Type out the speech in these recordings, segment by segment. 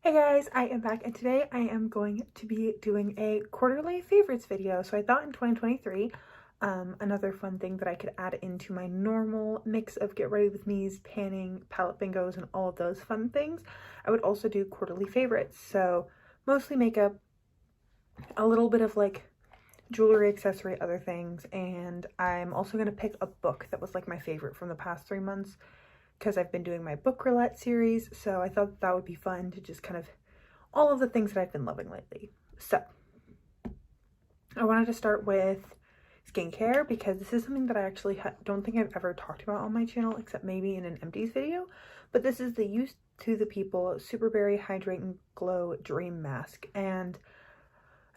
Hey guys, I am back and today I am going to be doing a quarterly favorites video. So I thought in 2023, another fun thing that I could add into my normal mix of get ready with me's, panning, palette bingos, and all of those fun things, I would also do quarterly favorites. So mostly makeup, a little bit of like jewelry, accessory, other things, and I'm also going to pick a book that was like my favorite from the past 3 months because I've been doing my book roulette series, so I thought that would be fun to just kind of all of the things that I've been loving lately. So I wanted to start with skincare because this is something that I actually don't think I've ever talked about on my channel except maybe in an empties video, but this is the Youth to the People Super Berry Hydrate and Glow Dream Mask, and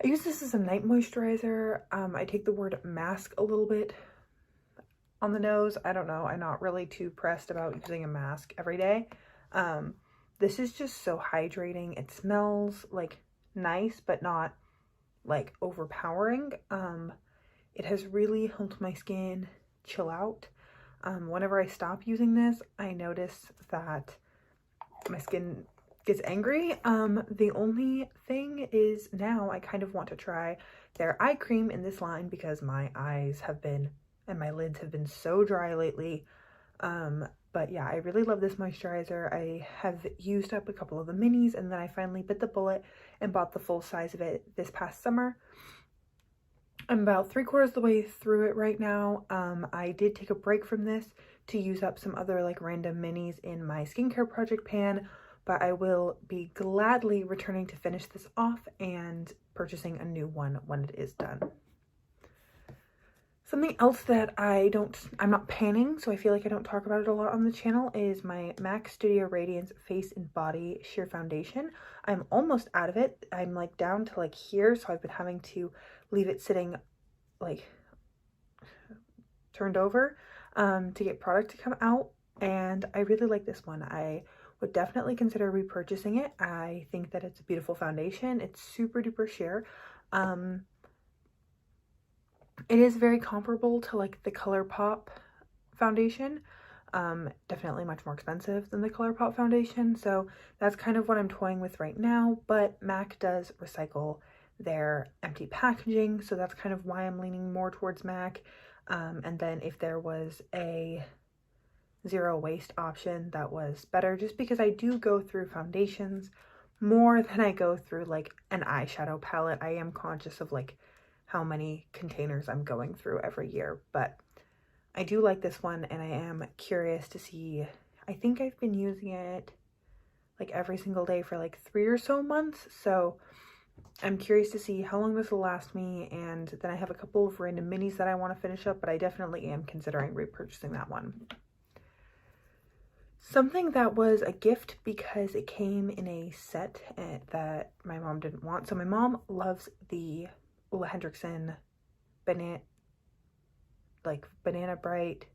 I use this as a night moisturizer. I take the word mask a little bit on the nose. I don't know. I'm not really too pressed about using a mask every day. This is just so hydrating. It smells like nice, but not like overpowering. It has really helped my skin chill out. Whenever I stop using this, I notice that my skin gets angry. The only thing is now I kind of want to try their eye cream in this line because my eyes have been and my lids have been so dry lately. But yeah, I really love this moisturizer. I have used up a couple of the minis and then I finally bit the bullet and bought the full size of it this past summer. I'm about 3/4 of the way through it right now. I did take a break from this to use up some other like random minis in my skincare project pan, but I will be gladly returning to finish this off and purchasing a new one when it is done. Something else that I'm not panning, so I feel like I don't talk about it a lot on the channel, is my MAC Studio Radiance Face and Body Sheer Foundation. I'm almost out of it. I'm like down to like here, so I've been having to leave it sitting like turned over to get product to come out, and I really like this one. I would definitely consider repurchasing it. I think that it's a beautiful foundation. It's super duper sheer. It is very comparable to like the ColourPop foundation. Definitely much more expensive than the ColourPop foundation, so that's kind of what I'm toying with right now, but MAC does recycle their empty packaging, so that's kind of why I'm leaning more towards MAC. And then if there was a zero waste option, that was better, just because I do go through foundations more than I go through like an eyeshadow palette. I am conscious of like how many containers I'm going through every year, but I do like this one and I am curious to see. I think I've been using it like every single day for like 3 or so months, so I'm curious to see how long this will last me. And then I have a couple of random minis that I want to finish up, but I definitely am considering repurchasing that one. Something that was a gift because it came in a set that my mom didn't want. So my mom loves the Ole Henriksen Banana Bright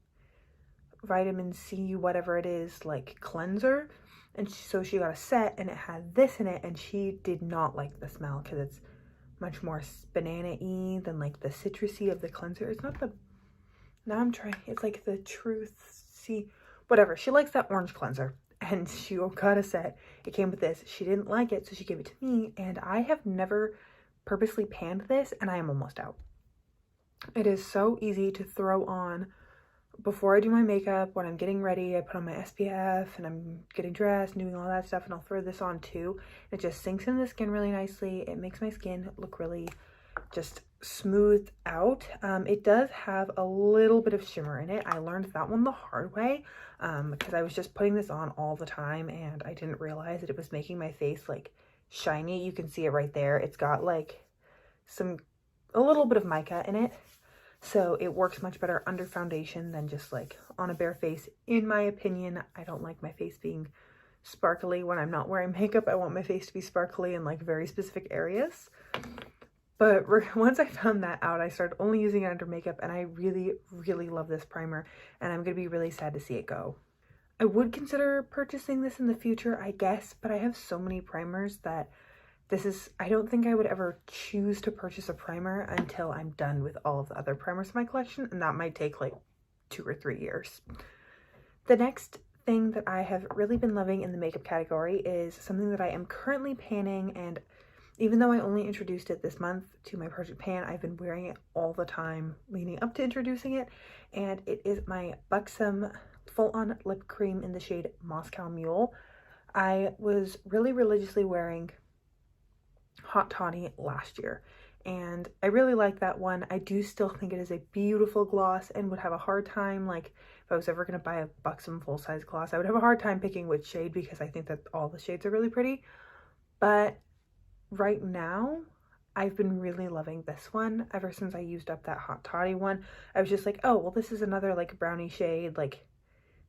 vitamin C, whatever it is, like cleanser, and so she got a set and it had this in it, and she did not like the smell because it's much more banana-y than like the citrusy of the cleanser. It's not the, now I'm trying, it's like the Truth-y, whatever. She likes that orange cleanser and she got a set. It came with this. She didn't like it, so she gave it to me, and I have never purposely panned this and I am almost out. It is so easy to throw on before I do my makeup. When I'm getting ready, I put on my SPF and I'm getting dressed and doing all that stuff, and I'll throw this on too. It just sinks into the skin really nicely. It makes my skin look really just smooth out. It does have a little bit of shimmer in it. I learned that one the hard way because I was just putting this on all the time and I didn't realize that it was making my face like shiny. You can see it right there. It's got like a little bit of mica in it, so it works much better under foundation than just like on a bare face, in my opinion. I don't like my face being sparkly when I'm not wearing makeup. I want my face to be sparkly in like very specific areas. But once I found that out, I started only using it under makeup, and I really, really love this primer, and I'm going to be really sad to see it go. I would consider purchasing this in the future, I guess, but I have so many primers that I don't think I would ever choose to purchase a primer until I'm done with all of the other primers in my collection, and that might take like 2 or 3 years. The next thing that I have really been loving in the makeup category is something that I am currently panning, and even though I only introduced it this month to my project pan, I've been wearing it all the time leading up to introducing it, and it is my Buxom full-on lip cream in the shade Moscow Mule. I was really religiously wearing Hot Toddy last year, and I really like that one. I do still think it is a beautiful gloss and would have a hard time, like if I was ever going to buy a Buxom full-size gloss, I would have a hard time picking which shade because I think that all the shades are really pretty. But right now, I've been really loving this one ever since I used up that Hot Toddy one. I was just like, oh, well, this is another like brownie shade, like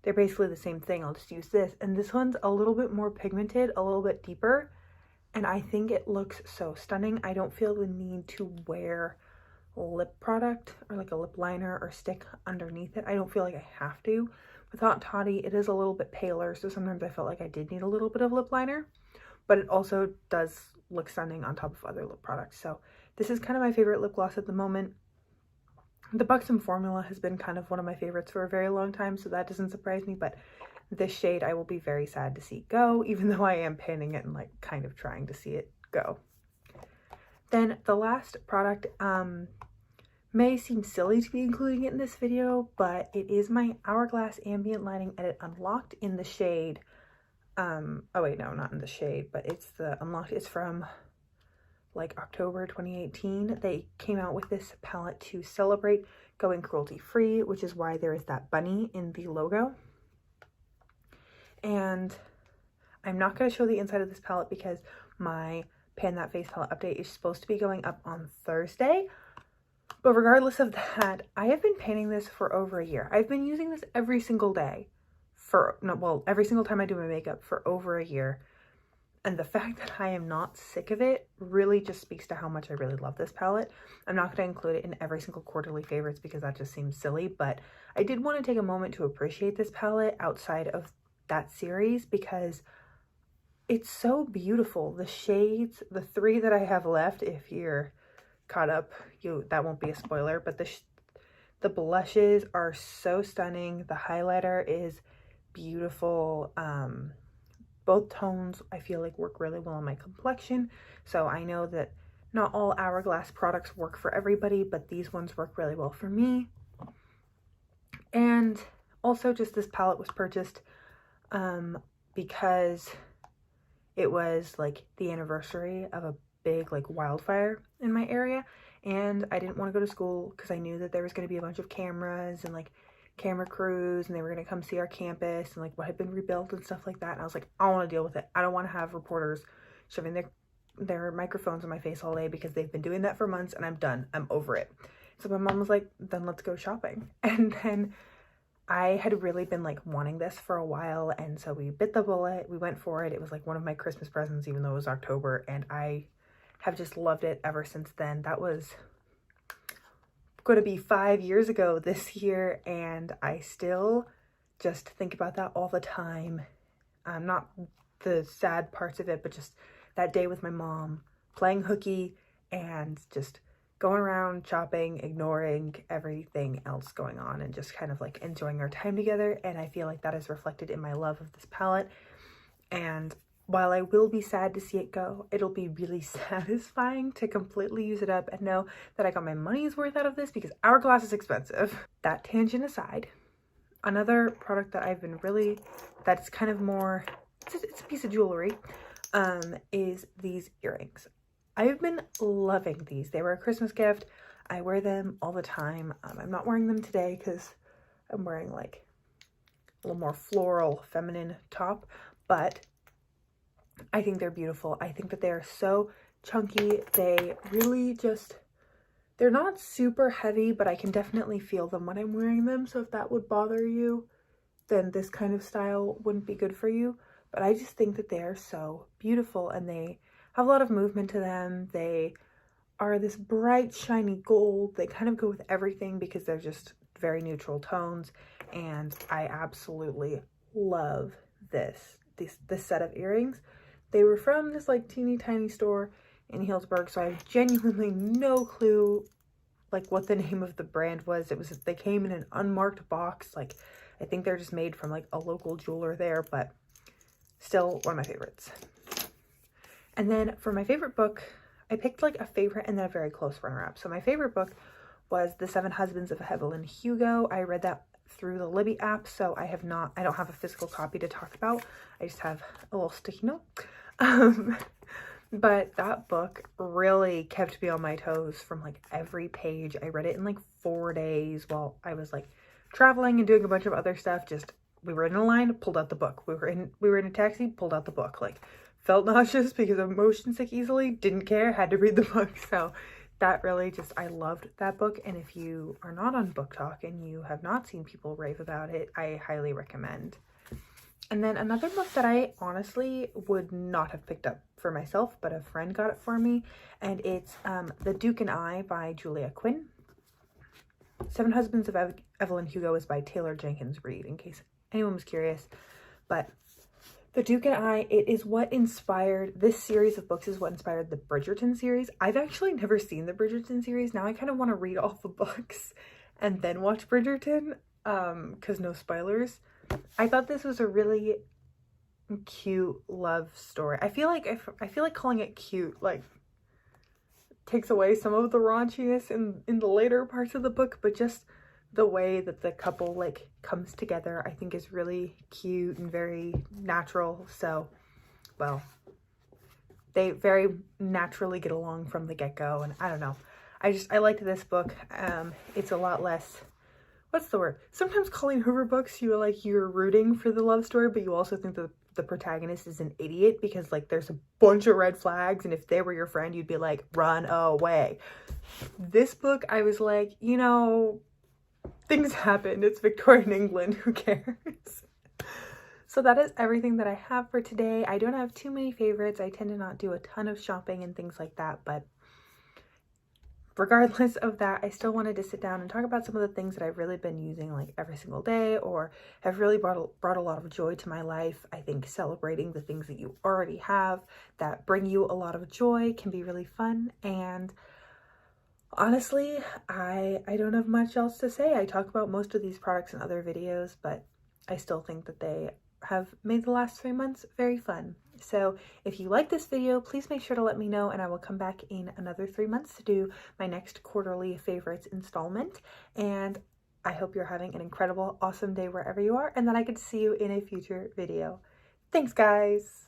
they're basically the same thing, I'll just use this. And this one's a little bit more pigmented, a little bit deeper, and I think it looks so stunning. I don't feel the need to wear lip product or like a lip liner or stick underneath it. I don't feel like I have to. With Hot Toddy, it is a little bit paler, so sometimes I felt like I did need a little bit of lip liner, but it also does look stunning on top of other lip products. So this is kind of my favorite lip gloss at the moment. The Buxom formula has been kind of one of my favorites for a very long time, so that doesn't surprise me, but this shade I will be very sad to see go, even though I am panning it and like kind of trying to see it go. Then the last product may seem silly to be including it in this video, but it is my Hourglass Ambient Lighting Edit Unlocked in the shade, oh wait, no, not in the shade, but it's the Unlocked. It's from like October 2018. They came out with this palette to celebrate going cruelty-free, which is why there is that bunny in the logo. And I'm not going to show the inside of this palette because my Pan That Face palette update is supposed to be going up on Thursday. But regardless of that, I have been painting this for over a year. I've been using this every single day for, no, well, every single time I do my makeup for over a year. And the fact that I am not sick of it really just speaks to how much I really love this palette. I'm not going to include it in every single quarterly favorites because that just seems silly, but I did want to take a moment to appreciate this palette outside of that series because it's so beautiful. The shades, the three that I have left, if you're caught up, that won't be a spoiler, but the blushes are so stunning. The highlighter is beautiful. Both tones I feel like work really well on my complexion, so I know that not all Hourglass products work for everybody, but these ones work really well for me. And also just this palette was purchased because it was like the anniversary of a big like wildfire in my area, and I didn't want to go to school because I knew that there was going to be a bunch of cameras and like camera crews, and they were going to come see our campus and like what had been rebuilt and stuff like that. And I was like, I don't want to deal with it. I don't want to have reporters shoving their microphones in my face all day because they've been doing that for months, and I'm done. I'm over it. So my mom was like, then let's go shopping. And then I had really been like wanting this for a while, and so we bit the bullet. We went for it. It was like one of my Christmas presents, even though it was October, and I have just loved it ever since then. That was going to be 5 years ago this year, and I still just think about that all the time. Not the sad parts of it, but just that day with my mom playing hooky and just going around shopping, ignoring everything else going on and just kind of like enjoying our time together. And I feel like that is reflected in my love of this palette. And while I will be sad to see it go, it'll be really satisfying to completely use it up and know that I got my money's worth out of this because Hourglass is expensive. That tangent aside, another product that I've been really, that's kind of more, it's a piece of jewelry, is these earrings. I've been loving these. They were a Christmas gift. I wear them all the time. I'm not wearing them today because I'm wearing like a little more floral, feminine top, but I think they're beautiful. I think that they are so chunky. They really just, they're not super heavy, but I can definitely feel them when I'm wearing them. So if that would bother you, then this kind of style wouldn't be good for you. But I just think that they are so beautiful, and they have a lot of movement to them. They are this bright, shiny gold. They kind of go with everything because they're just very neutral tones. And I absolutely love this set of earrings. They were from this like teeny tiny store in Healdsburg, so I have genuinely no clue like what the name of the brand was. They came in an unmarked box. Like, I think they're just made from like a local jeweler there, but still one of my favorites. And then for my favorite book, I picked like a favorite and then a very close runner-up. So my favorite book was The Seven Husbands of Evelyn Hugo. I read that through the Libby app, so I don't have a physical copy to talk about. I just have a little sticky note. But that book really kept me on my toes from like every page. I read it in like 4 days while I was like traveling and doing a bunch of other stuff. Just, we were in a line, pulled out the book. We were in a taxi, pulled out the book. Like, felt nauseous because I'm motion sick easily, didn't care, had to read the book. So that really just, I loved that book. And if you are not on BookTok and you have not seen people rave about it, I highly recommend. And then another book that I honestly would not have picked up for myself, but a friend got it for me, and it's The Duke and I by Julia Quinn. Seven Husbands of Evelyn Hugo is by Taylor Jenkins Reid, in case anyone was curious. But The Duke and I, it is what inspired, this series of books is what inspired the Bridgerton series. I've actually never seen the Bridgerton series. Now I kind of want to read all the books and then watch Bridgerton, because no spoilers. I thought this was a really cute love story. I feel like calling it cute like takes away some of the raunchiness in the later parts of the book, but just the way that the couple like comes together, I think is really cute and very natural. So, well, they very naturally get along from the get-go, and I don't know. I liked this book. It's a lot less, what's the word? Sometimes Colleen Hoover books, you're rooting for the love story, but you also think that the protagonist is an idiot because like there's a bunch of red flags, and if they were your friend, you'd be like, run away. This book, I was like, you know, things happen. It's Victorian England. Who cares? So that is everything that I have for today. I don't have too many favorites. I tend to not do a ton of shopping and things like that, but regardless of that, I still wanted to sit down and talk about some of the things that I've really been using like every single day or have really brought a lot of joy to my life. I think celebrating the things that you already have that bring you a lot of joy can be really fun. And honestly, I don't have much else to say. I talk about most of these products in other videos, but I still think that they have made the last 3 months very fun. So if you like this video, please make sure to let me know, and I will come back in another 3 months to do my next quarterly favorites installment. And I hope you're having an incredible, awesome day wherever you are, and that I get to see you in a future video. Thanks, guys.